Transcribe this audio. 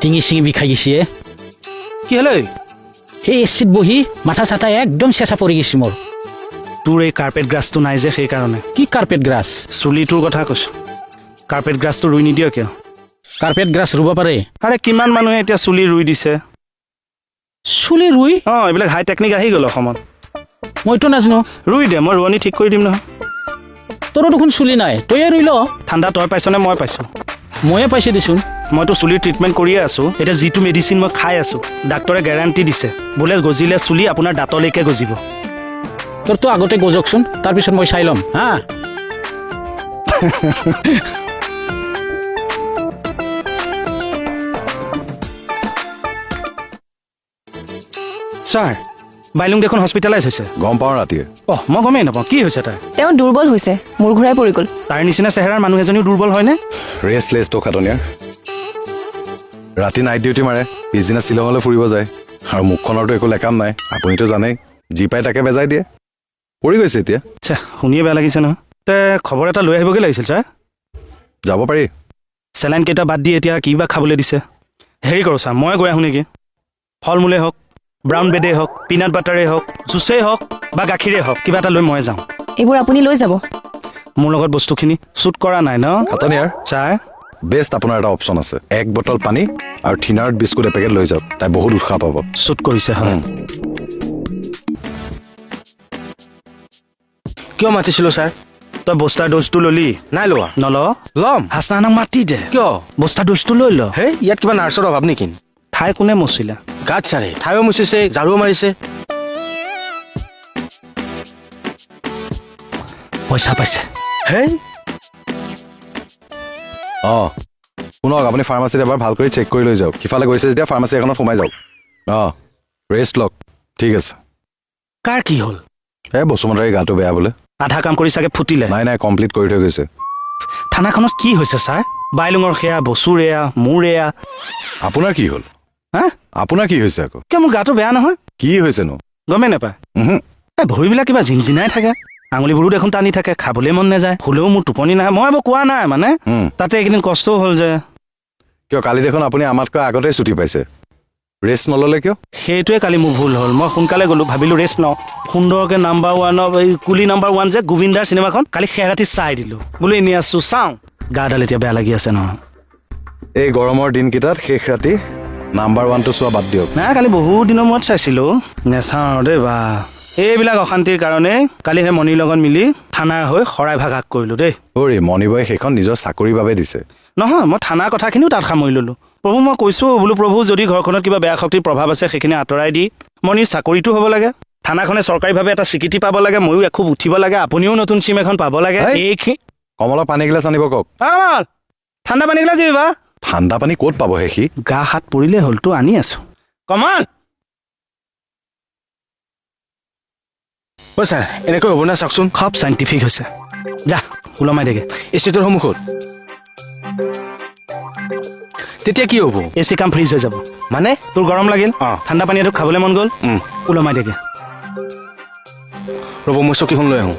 টিঙি চিঙি বিষাই গৈছে কি হলে এই এচিত বহি মাথা চাথা একদম চেঁচা পৰি গৈছে মোৰ তোৰ এই কাৰ্পেট গ্ৰাছটো নাই যে সেইকাৰণে কি কাৰ্পেট গ্ৰাছ চুলিটোৰ কথা কৈছো কাৰ্পেট গ্ৰাছটো ৰুই নিদিয় কিয় কাৰ্পেট গ্ৰাছ ৰুব পাৰে আৰে কিমান মানুহে এতিয়া চুলি ৰুই দিছে চুলি ৰুই এইবিলাক হাই টেকনিক আহি গ'ল অসমত মইতো নাজানো ৰুই দে মই ৰোৱনী ঠিক কৰি দিম নহয় তোৰো দেখোন চুলি নাই তয়ে ৰুই ল ঠাণ্ডা তই পাইছনে মই পাইছোঁ ময়ে পাইছোঁ দেচোন মইতো চুলিৰ ট্ৰিটমেণ্ট কৰিয়ে আছোঁ এতিয়া যিটো মেডিচিন মই খাই আছোঁ ডাক্তৰে গেৰাণ্টি দিছে বোলে গজিলে চুলি আপোনাৰ দাঁতলৈকে গজিব তোৰতো আগতে গজকচোন তাৰপিছত মই চাই ল'ম হা ছাৰ বাইলুং দেখোন হস্পিটেলাইজ হৈছে গম পাওঁ ৰাতিয়ে মই গমেই নাপাওঁ কি হৈছে তাৰ তেওঁ দুৰ্বল হৈছে মূৰ ঘূৰাই পৰি গ'ল তাৰ নিচিনা চেহেৰাৰ মানুহ এজনীও দুৰ্বল হয়নে ৰেষ্টলেছ তো খাটনীয়া ৰাতি নাইট ডিউটি মাৰে পিছদিনা শ্বিলঙলৈ ফুৰিব যায় আৰু মুখখনৰতো একো লেকাম নাই আপুনিতো জানেই যি পাই তাকে বেজাই দিয়ে পৰি গৈছে এতিয়া আচ্ছা শুনিয়ে বেয়া লাগিছে নহয় তে খবৰ এটা লৈ আহিবগৈ লাগিছিল ছাৰ যাব পাৰি চেলাইন কেইটা বাদ দি এতিয়া কি বা খাবলৈ দিছে হেৰি কৰোঁ ছাৰ মই গৈ আহোঁ নেকি ফল মূলেই হওক ব্ৰাউন ব্ৰেডেই হওক পিনাট বাটাৰেই হওক জুচেই হওক বা গাখীৰেই হওক কিবা এটা লৈ মই যাওঁ এইবোৰ আপুনি লৈ যাব মোৰ লগত বস্তুখিনি শ্বুট কৰা নাই ন খাটনীয়াৰ ছাৰ বেষ্ট আপোনাৰ এটা অপশ্যন আছে 1 বটল পানী আৰু থিনাৰ্ড বিস্কুট এপেকেট লৈ যাওক তাই বহুত উৎসাহ পাব শ্বুট কৰিছে হয় কিয় মাতিছিলো ছাৰ তই বস্তাৰ ড'জটো ললি নাই লোৱা নল ল'ম হাছনানক মাতি দে কিয় বস্তাৰ ড'জটো লৈ ল হে ইয়াত কিবা নাৰ্ছৰ অভাৱ নেকি ঠাই কোনে মচিলে গাত ছাৰে ঠাইও মুচিছে ঝাৰুও মাৰিছে পইচা পাইছে হে শুনক আপুনি ফাৰ্মাচীত এবাৰ ভাল কৰি চেক কৰি লৈ যাওক সিফালে গৈছে যেতিয়া ফাৰ্মাচী এখনত সোমাই যাওক ৰেষ্ট লওক ঠিক আছে কাৰ কি হ'ল বসুমতাৰীৰ গাটো বেয়া বোলে আধা কাম কৰি চাগে ফুটিলে নাই কমপ্লিট কৰি থৈ গৈছে থানাখনত কি হৈছে ছাৰ বাইলুঙৰ সেয়া বচুৰ এয়া মোৰ এয়া আপোনাৰ কি হ'ল হা আপোনাৰ কি হৈছে আকৌ কিয় মোৰ গাটো বেয়া নহয় কি হৈছেনো গমেই নাপায় ভৰিবিলাক কিবা জিনজিনাই থাকে আঙুলিবোৰো দেখোন টানি থাকে খাবলৈ মন নাযায় শুলেও মোৰ টোপনি নাহে মই এইবোৰ কোৱা নাই মানে তাতে এইকেইদিন কষ্টও হ'ল যে কিয় কালি দেখোন আপুনি আমাতকৈ আগতেই ছুটি পাইছে ৰেষ্ট নল'লে কিয় সেইটোৱে কালি মোৰ ভুল হ'ল মই সোনকালে গ'লো ভাবিলোঁ ৰেষ্ট লওঁ সুন্দৰকৈ নাম্বাৰ 1 এই কুলি নাম্বাৰ 1 যে গোবিন্দাৰ চিনেমাখন কালি ৰাতি চাই দিলোঁ বোলো এনেই আছোঁ চাওঁ গাডাল এতিয়া বেয়া লাগি আছে নহয় এই গৰমৰ দিনকেইটাত শেষ ৰাতি নাম্বাৰ 1টো চোৱা বাদ দিয়ক নাই কালি বহুত দিনৰ মূৰত চাইছিলোঁ নেচাওঁ দেই বা এইবিলাক অশান্তিৰ কাৰণে কালি সেই মণিৰ লগত মিলি থানাৰ হৈ শৰাই ভাগ কৰিলোঁ দেই মণিবই সেইখন নিজৰ চাকৰিৰ বাবে দিছে নহয় মই থানাৰ কথাখিনিও তাত সামৰি ল'লোঁ প্ৰভু মই কৈছোঁ বোলো প্ৰভু যদি ঘৰখনত কিবা বেয়া শক্তিৰ প্ৰভাৱ আছে সেইখিনি আঁতৰাই দি মণিৰ চাকৰিটো হ'ব লাগে থানাখনে চৰকাৰীভাৱে এটা স্বীকৃতি পাব লাগে ময়ো এখোব উঠিব লাগে আপুনিও নতুন চিম এখন পাব লাগে এইখিনি কমলৰ পানী গিলাচ আনিব কওক ঠাণ্ডা পানী গিলাচ দিবা ঠাণ্ডা পানী ক'ত পাব সি গা হাত পৰিলে হ'লতো আনি আছোঁ কমল ছাৰ এনেকৈ হ'ব না চাওকচোন খুব চাইণ্টিফিক হৈছে যা ওলমাই দেগে ষ্টেটৰ সন্মুখত তেতিয়া কি হ'ব এচি কাম ফ্ৰিজ হৈ যাব মানে তোৰ গৰম লাগিল ঠাণ্ডা পানী খাবলৈ মন গ'ল ওলমাই দেগে ৰ'ব মই চকীখন লৈ আহোঁ